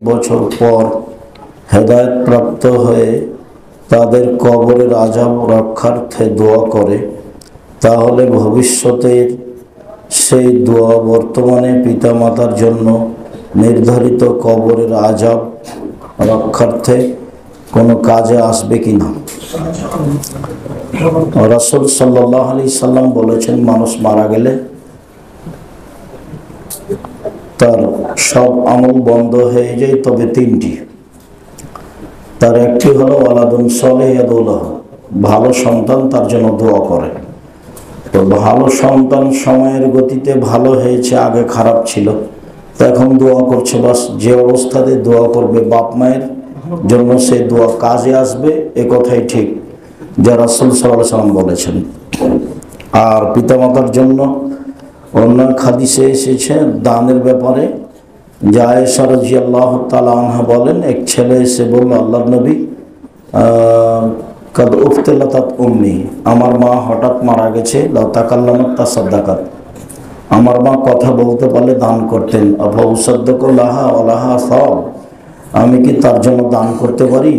বছর পর হেদায়েত প্রাপ্ত হয়ে তাদের কবরের আযাব রক্ষার্থে দোয়া করে, তাহলে ভবিষ্যতের সেই দোয়া বর্তমানে পিতামাতার জন্য নির্ধারিত কবরের আযাব রক্ষার্থে কোনো কাজে আসবে কিনা? রাসূল সাল্লাল্লাহু আলাইহি সাল্লাম বলেছেন, মানুষ মারা গেলে তার সব আমল বন্ধ হয়ে যায়, তবে তিনটি। তার একটি হলো ওয়ালাদুন সালেহ ইয়াদুলাহু, ভালো সন্তান তার জন্য দোয়া করে। তো ভালো সন্তান সময়ের গতিতে ভালো হয়েছে, আগে খারাপ ছিল, তো এখন দোয়া করছে। বাস যে অবস্থাতে দোয়া করবে বাপ মায়ের জন্য সে দোয়া কাজে আসবে, এ কথাই ঠিক, যা রাসূল সাল্লাল্লাহু আলাইহি সাল্লাম বলেছেন। আর পিতামাতার জন্য অন্য হাদিসে এসেছে দানের ব্যাপারে, যা আয়েশা রাদিয়াল্লাহু তাআলা আনহা বলেন, এক ছেলে এসে বলল, আল্লাহর নবী, কাদ উফতিলাতাত উম্মি, আমার মা হঠাৎ মারা গেছে, লাউ তাকাল্লামাত তাসাদ্দাকাত, আমার মা কথা বলতে পারলে দান করতেন, আফা উসাদ্দাকু লাহা ওয়া লাহা সাওয়াব, আমি কি তার জন্য দান করতে পারি,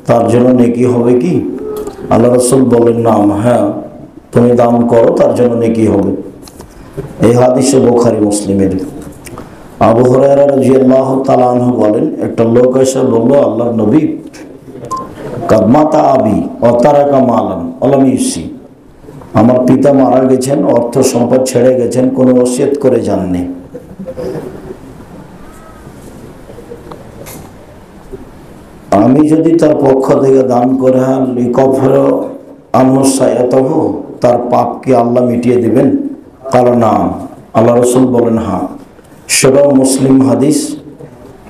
তার জন্য নেকি হবে কি? আল্লাহ রাসূল বলেন, নাম, হ্যাঁ তুমি দান করো, তার জন্য নেকি হবে। এই হাদিসে বুখারী মুসলিমের। আবু হুরায়রা রাদিয়াল্লাহু তাআলা আনহু বলেন, একটা লোক এসে বলল, আল্লাহর নবী, কাদ মাতা আবি ওয়া তারাকা মালান ওয়া লাম ইউসি, আমার পিতা মারা গেছেন, অর্থ সম্পদ ছেড়ে গেছেন, কোনো ওসিয়ত করে যাননি। আমি যদি তার পক্ষ থেকে দান করে লিকফর আনহুসায়াতহু, তার পাপ কি আল্লাহ মিটিয়ে দিবেন? কারণ না, আল্লাহ রাসূল বলেন হ্যাঁ। সেটাও মুসলিম হাদিস।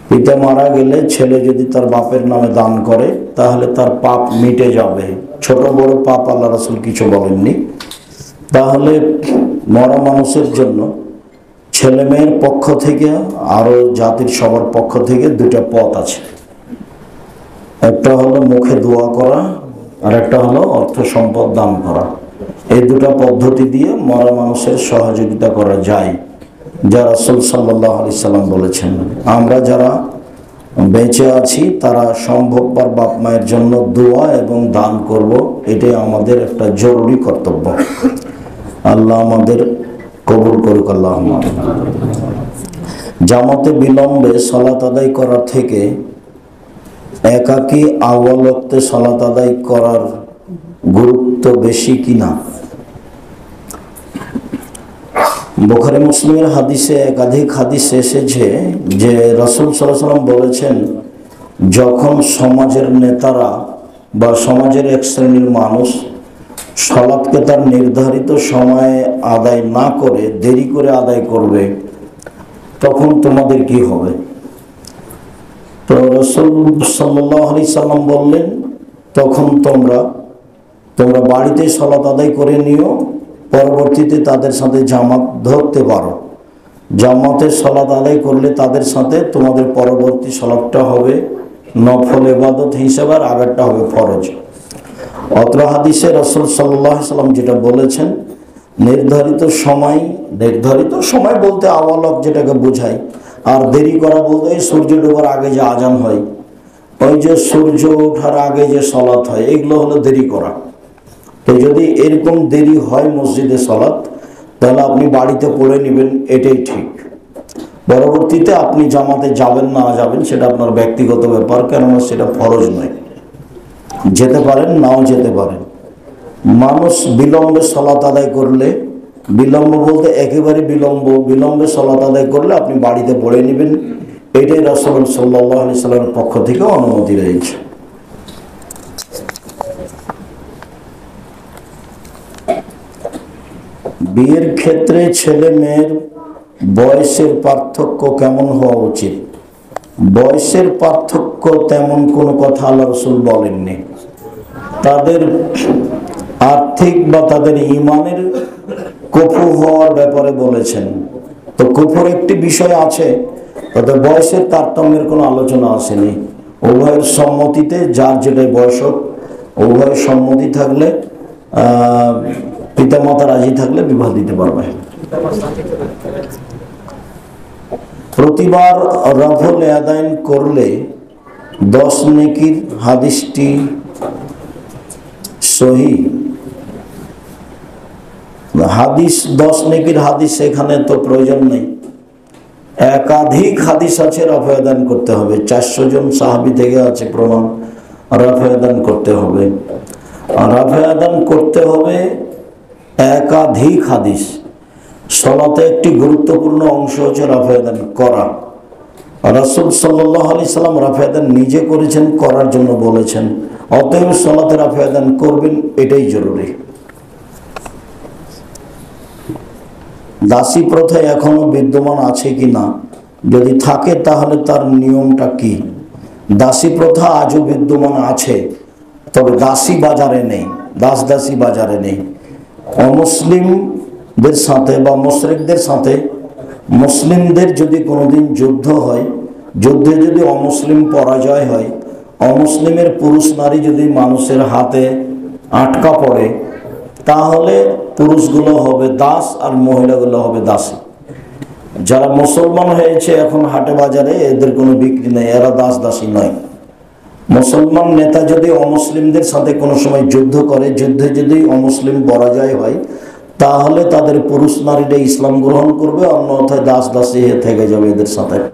পিতা মারা গেলে ছেলে যদি তার বাপের নামে দান করে, তাহলে তার পাপ মিটে যাবে। ছোট বড় পাপ আল্লাহ রাসূল কিছু বলেননি। তাহলে মরা মানুষের জন্য ছেলে মেয়ের পক্ষ থেকে আরো জাতির সবার পক্ষ থেকে দুটা পথ আছে। একটা হলো মুখে দোয়া করা, আর একটা হলো অর্থ সম্পদ দান করা। এই দুটা পদ্ধতি দিয়ে মরা মানুষের সহযোগিতা করা যায়, যা রাসূল সাল্লাল্লাহু আলাইহি সাল্লাম বলেছেন। আমরা যারা বেঁচে আছি তারা সম্ভবপর বাপ মায়ের জন্য দোয়া এবং দান করব, এটাই আমাদের একটা জরুরি কর্তব্য। আল্লাহ আমাদের কবুল করুক, আল্লাহুম্মা আমিন। জামাতে বিলম্বে সালাত আদায় করার থেকে একাকী আউয়াল ওয়াক্তে সালাত আদায় করার গুরুত্ব বেশি কিনা? বুখারী মুসলিমের হাদিসে একাধিক হাদিস এসেছে যে রাসূল সাল্লাল্লাহু আলাইহি ওয়াসাল্লাম বলেছেন, যখন সমাজের নেতারা বা সমাজের এক শ্রেণীর মানুষ সালাতকে তার নির্ধারিত সময়ে আদায় না করে দেরি করে আদায় করবে, তখন তোমাদের কি হবে? তো রাসূল সাল্লাল্লাহু আলাইহি সাল্লাম বললেন, তখন তোমরা বাড়িতে সালাত আদায় করে নিও, পরবর্তীতে তাদের সাথে জামাত ধরতে পারো। জামাতের সালাত আদায় করলে তাদের সাথে তোমাদের পরবর্তী সালাতটা হবে নফল ইবাদত হিসেবে, আর আগেরটা হবে ফরজ। অত্র হাদিসে রাসূল সাল্লাল্লাহু আলাইহি সাল্লাম যেটা বলেছেন, নির্ধারিত সময় বলতে আওয়ালক যেটাকে বোঝায়, আর দেরি করা বলতে সূর্য ডোবার আগে যে আজান হয়, ওই যে সূর্য ওঠার আগে যে সালাত হয়, এগুলো হলো দেরি করা। তো যদি এরকম দেরি হয় মসজিদে সালাত, তাহলে আপনি বাড়িতে পড়ে নেবেন, এটাই ঠিক। পরবর্তীতে আপনি জামাতে যাবেন না যাবেন সেটা আপনার ব্যক্তিগত ব্যাপার, কেননা সেটা ফরজ নয়। যেতে পারেন, নাও যেতে পারেন। মানুষ বিলম্বে সালাত আদায় করলে, বিলম্ব বলতে একেবারে বিলম্বে সালাত আদায় করলে আপনি বাড়িতে পড়ে নেবেন, এটাই রাসূল সাল্লাল্লাহু আলাইহি সাল্লামের পক্ষ থেকে অনুমতি রয়েছে। বিয়ের ক্ষেত্রে ছেলে মেয়ের বয়সের পার্থক্য কেমন হওয়া উচিত? বয়সের পার্থক্য তেমন কোনো কথা আল্লাহ রাসূল বলেননি। তাদের আর্থিক বা তাদের ঈমানের কুফু হওয়ার ব্যাপারে বলেছেন। তো কুফুর একটি বিষয় আছে, তাদের বয়সের তারতম্যের কোনো আলোচনা আসেনি। উভয়ের সম্মতিতে, যার যেটাই বয়স হোক, উভয়ের সম্মতি থাকলে, পিতামাতা রাজি থাকলে বিবাহ দিতে পারবে। প্রতিবার রফুল ইয়াদাইন করলে 10 নেকির হাদিসটি সহি? হাদিস 10 নেকির হাদিস এখানে তো প্রয়োজন নেই। একাধিক হাদিস আছে রফা ইয়াদাইন করতে হবে। 400 জন সাহাবী থেকে আছে প্রমাণ রফা ইয়াদাইন করতে হবে। রফা ইয়াদাইন করতে হবে একাধিক হাদিস। সালাতে একটি গুরুত্বপূর্ণ অংশ হচ্ছে রফা ইয়াদাইন করা। রাসূল সাল্লাল্লাহু আলাইহি সাল্লাম রফা ইয়াদাইন নিজে করেছেন, করার জন্য বলেছেন। অতএব সালাতে রফা ইয়াদাইন করবেন, এটাই জরুরি। দাসী প্রথা এখনো বিদ্যমান আছে কিনা, যদি থাকে তাহলে তার নিয়মটা কি? দাসী প্রথা আজও বিদ্যমান আছে, তবে দাসী বাজারে নেই, দাসী বাজারে নেই। অমুসলিমদের সাথে বা মুশরিকদের সাথে মুসলিমদের যদি কোনোদিন যুদ্ধ হয়, যুদ্ধে যদি অমুসলিম পরাজয় হয়, অমুসলিমের পুরুষ নারী যদি মানুষের হাতে আটকা পড়ে, তাহলে পুরুষগুলো হবে দাস আর মহিলাগুলো হবে দাসী। যারা মুসলমান হয়েছে এখন হাটে বাজারে, এদের কোনো বিক্রি নেই, এরা দাসী নয়। মুসলমান নেতা যদি অমুসলিমদের সাথে কোনো সময় যুদ্ধ করে, যুদ্ধে যদি অমুসলিম পরাজয় হয়, তাহলে তাদের পুরুষ নারীরা ইসলাম গ্রহণ করবে, অন্যথায় দাসী থেকে যাবে এদের সাথে।